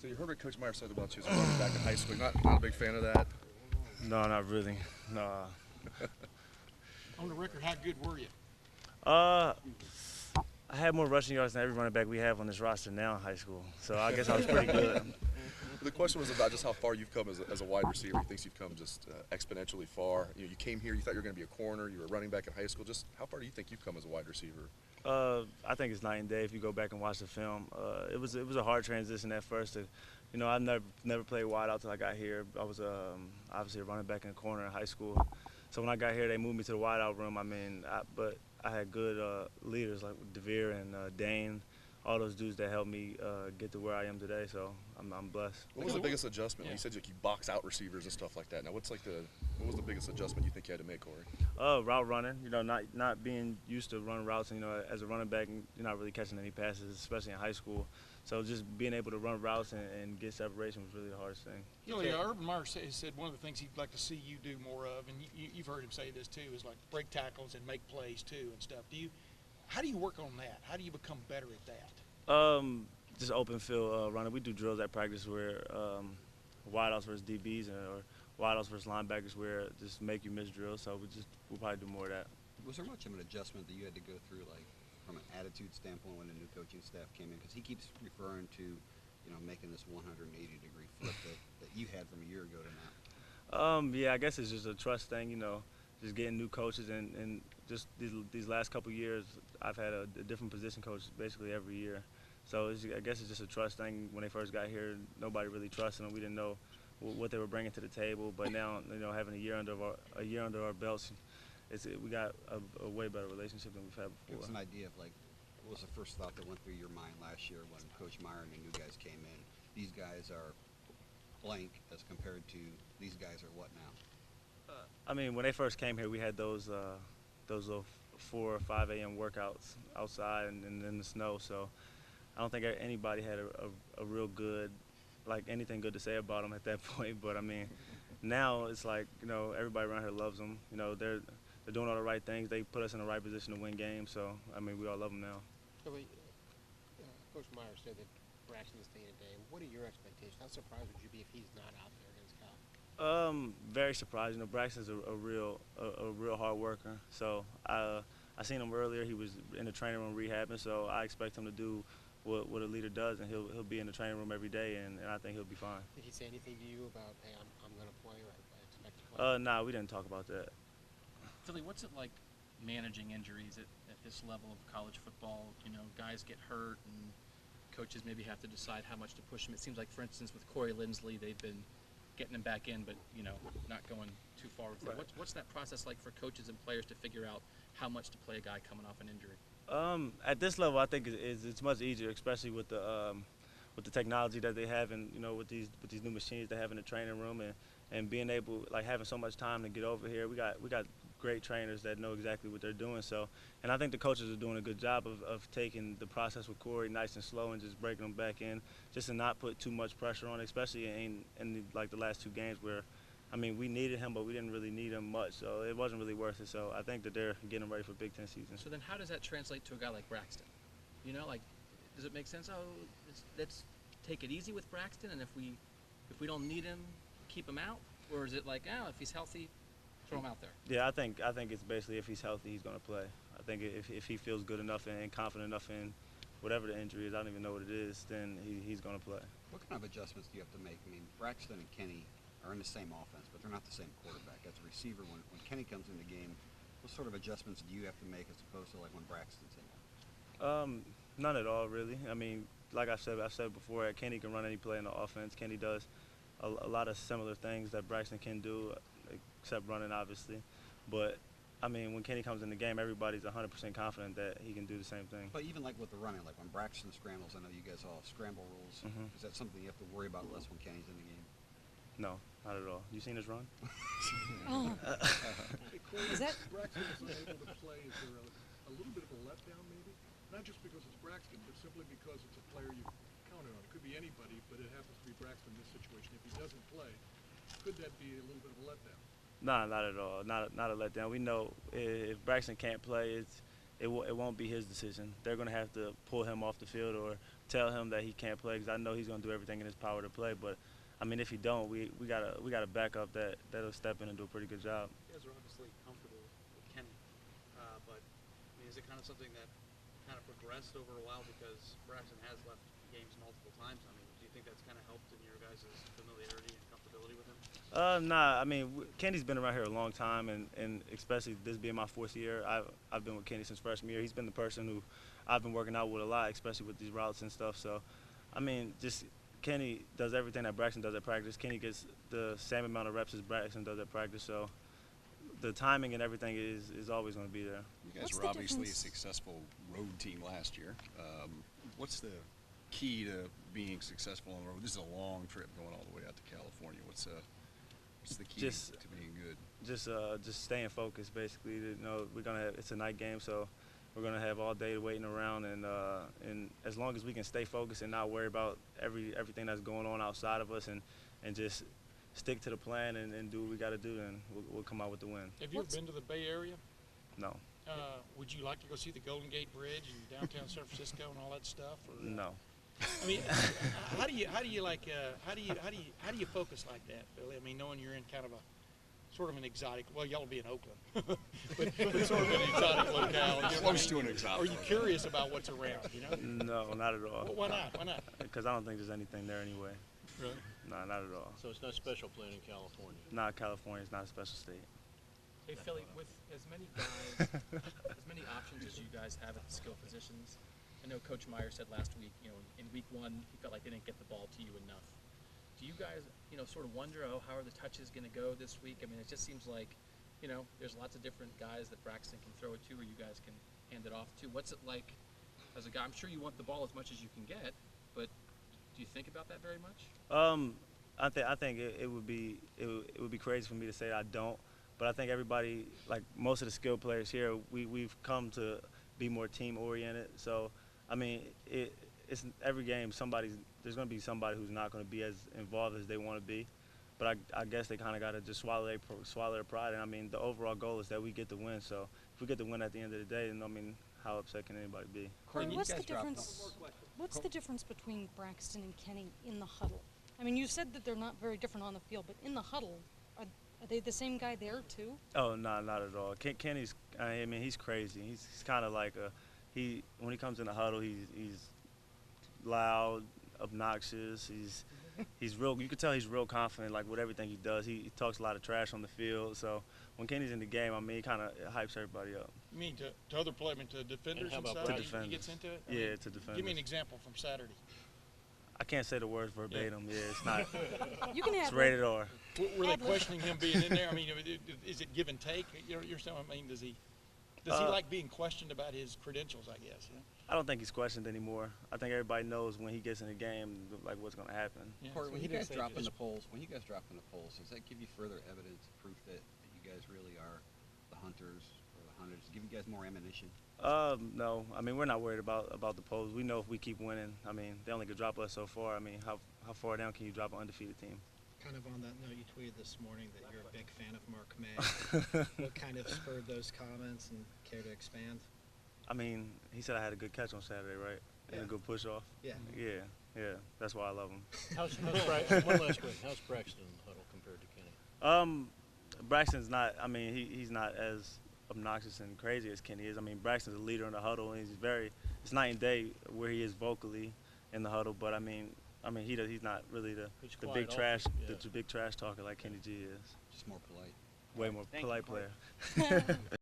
So you heard what Coach Meyer said about you as a running back in high school. Not a big fan of that. No, not really. No. On the record, how good were you? Uh, I had more rushing yards than every running back we have on this roster now in high school. So I guess I was pretty good. The question was about just how far you've come as a wide receiver. He thinks you've come just exponentially far. You came here, you thought you were going to be a corner, you were running back in high school. Just how far do you think you've come as a wide receiver? I think it's night and day if you go back and watch the film. It was a hard transition at first. I never played wide out till I got here. I was obviously a running back in the corner in high school. So when I got here, they moved me to the wide out room. But I had good leaders like DeVere and Dane, all those dudes that helped me get to where I am today. So I'm blessed. What was the biggest adjustment? You said you box out receivers and stuff like that. Now, what was the biggest adjustment you think you had to make, Corey? Route running. Not being used to running routes. As a running back, you're not really catching any passes, especially in high school. So just being able to run routes and get separation was really the hardest thing. Urban Meyer said one of the things he'd like to see you do more of, and you've heard him say this too, is like break tackles and make plays too and stuff. How do you work on that? How do you become better at that? Just open field running. We do drills at practice where wideouts versus DBs or wideouts versus linebackers where just make you miss drills. So we'll probably do more of that. Was there much of an adjustment that you had to go through, like from an attitude standpoint, when the new coaching staff came in? Because he keeps referring to, making this 180-degree flip that you had from a year ago to now. Yeah, I guess it's just a trust thing. Just getting new coaches and just these last couple of years, I've had a different position coach basically every year. So I guess it's just a trust thing. When they first got here, nobody really trusted them. We didn't know what they were bringing to the table. But now, having a year under our belts, we got a way better relationship than we've had before. Give us an idea of what was the first thought that went through your mind last year when Coach Meyer and the new guys came in? These guys are blank as compared to these guys are what now? When they first came here, we had those little 4 or 5 a.m. workouts outside and in the snow. So I don't think anybody had a real good, anything good to say about them at that point. But now it's like everybody around here loves them. They're doing all the right things. They put us in the right position to win games. So we all love them now. Coach Meyer said that Braxton's staying today. What are your expectations? How surprised would you be if he's not out there against Cal? Very surprised. Braxton's a real hard worker. So I seen him earlier. He was in the training room rehabbing. So I expect him to do what a leader does, and he'll be in the training room every day, and I think he'll be fine. Did he say anything to you about, hey, I'm going to play, or I expect to play? Nah, we didn't talk about that. Philly, what's it like managing injuries at this level of college football? Guys get hurt and coaches maybe have to decide how much to push them. It seems like, for instance, with Corey Lindsley, they've been getting him back in, but not going too far with it. What's that process like for coaches and players to figure out how much to play a guy coming off an injury? At this level, I think it's much easier, especially with the technology that they have, and with these new machines they have in the training room, and being able, having so much time to get over here. We got great trainers that know exactly what they're doing. So, and I think the coaches are doing a good job of taking the process with Corey nice and slow and just breaking them back in, just to not put too much pressure on, especially in the last 2 games where, we needed him, but we didn't really need him much, so it wasn't really worth it. So I think that they're getting ready for Big Ten season. So then how does that translate to a guy like Braxton? Does it make sense? Let's take it easy with Braxton, and if we don't need him, keep him out? Or is it if he's healthy, throw him out there? Yeah, I think it's basically if he's healthy, he's going to play. I think if he feels good enough and confident enough in whatever the injury is, I don't even know what it is, then he's going to play. What kind of adjustments do you have to make? Braxton and Kenny are in the same offense, but they're not the same quarterback. As a receiver, when Kenny comes in the game, what sort of adjustments do you have to make as opposed to when Braxton's in there? None at all, really. Like I've said before, Kenny can run any play in the offense. Kenny does a lot of similar things that Braxton can do, except running, obviously. But when Kenny comes in the game, everybody's 100% confident that he can do the same thing. But even with the running, when Braxton scrambles, I know you guys all have scramble rules. Mm-hmm. Is that something you have to worry about less when Kenny's in the game? No, not at all. You seen us run? Is that Braxton is unable to play? Is there a little bit of a letdown maybe? Not just because it's Braxton, but simply because it's a player you counted on. It could be anybody, but it happens to be Braxton in this situation. If he doesn't play, could that be a little bit of a letdown? Nah, not at all. Not a letdown. We know if Braxton can't play, it won't be his decision. They're going to have to pull him off the field or tell him that he can't play, because I know he's going to do everything in his power to play. But I mean, if he don't, we got a backup that'll step in and do a pretty good job. You guys are obviously comfortable with Kenny, but I mean, is it kind of something that kind of progressed over a while because Braxton has left games multiple times? I mean, do you think that's kind of helped in your guys' familiarity and comfortability with him? Nah, I mean, Kenny's been around here a long time, and especially this being my 4th year, I've been with Kenny since freshman year. He's been the person who I've been working out with a lot, especially with these routes and stuff. So, I mean, just Kenny does everything that Braxton does at practice. Kenny gets the same amount of reps as Braxton does at practice. So, the timing and everything is always going to be there. You guys What's were the obviously a difference? successful road team last year. What's the key to being successful on the road? This is a long trip going all the way out to California. What's the key to being good? Just staying focused, basically. You know, it's a night game, so we're gonna have all day waiting around, and as long as we can stay focused and not worry about everything that's going on outside of us, and just stick to the plan and do what we got to do, then we'll come out with the win. Have you ever been to the Bay Area? No. Would you like to go see the Golden Gate Bridge and downtown San Francisco and all that stuff? Or, No. I mean, how do you focus like that, Billy? I mean, knowing you're in kind of a sort of an exotic. Well, y'all will be in Oakland, but sort of an exotic locale. Close to an exotic. Are you curious about what's around? You know? No, not at all. Well, why not? Why not? Because I don't think there's anything there anyway. Really? No, not at all. So it's not special playing in California. Not California's not a special state. Hey Philly, with as many guys, as many options as you guys have at the skill positions, I know Coach Meyer said last week, you know, in week 1 he felt like they didn't get the ball to you enough. Do you guys, you know, sort of wonder, how are the touches going to go this week? I mean, it just seems like, you know, there's lots of different guys that Braxton can throw it to, or you guys can hand it off to. What's it like as a guy? I'm sure you want the ball as much as you can get, but do you think about that very much? I think it would be crazy for me to say I don't, but I think everybody, like most of the skilled players here, we've come to be more team oriented. So I mean, it's every game there's going to be somebody who's not going to be as involved as they want to be, but I guess they kind of got to just swallow their pride. And I mean, the overall goal is that we get the win. So if we get the win at the end of the day, then I mean, how upset can anybody be? Corey, what's the difference? What's the difference between Braxton and Kenny in the huddle? I mean, you said that they're not very different on the field, but in the huddle, are they the same guy there too? Oh, no, not at all. Kenny's, I mean, he's crazy. He's kind of like when he comes in the huddle, he's loud, obnoxious. He's real. You can tell he's real confident, like with everything he does. He talks a lot of trash on the field. So when Kenny's in the game, I mean, he kind of hypes everybody up. You mean to other players, I mean to defenders how about inside? Braxton? He gets into it? I Yeah, mean, to defenders. Give me an example from Saturday. I can't say the words verbatim. Yeah, it's not. You can It's have rated R. Were they questioning him being in there? I mean, is it give and take? You're saying, I mean, does he like being questioned about his credentials, I guess? Yeah? I don't think he's questioned anymore. I think everybody knows when he gets in the game, like what's going to happen. Yeah. Corey, So when he you guys didn't say drop in just- the polls, does that give you further evidence, proof that you guys really are the hunters or the hunters? Give you guys more ammunition? No, I mean, we're not worried about the polls. We know if we keep winning, I mean, they only could drop us so far. I mean, how far down can you drop an undefeated team? Kind of on that note, you tweeted this morning that you're a big fan of Mark May. What kind of spurred those comments, and care to expand? I mean, he said I had a good catch on Saturday, right? And Yeah. a good push off. Yeah. Yeah. That's why I love him. How's Braxton? One last question. How's Braxton in the huddle compared to Kenny? Braxton's not. I mean, he's not as obnoxious and crazy as Kenny is. I mean, Braxton's a leader in the huddle, and it's night and day where he is vocally in the huddle. But I mean, he's not really the quiet big trash, often, yeah. the big trash talker like Kenny G is. Just more polite. Way more Thank you, polite Corey. player.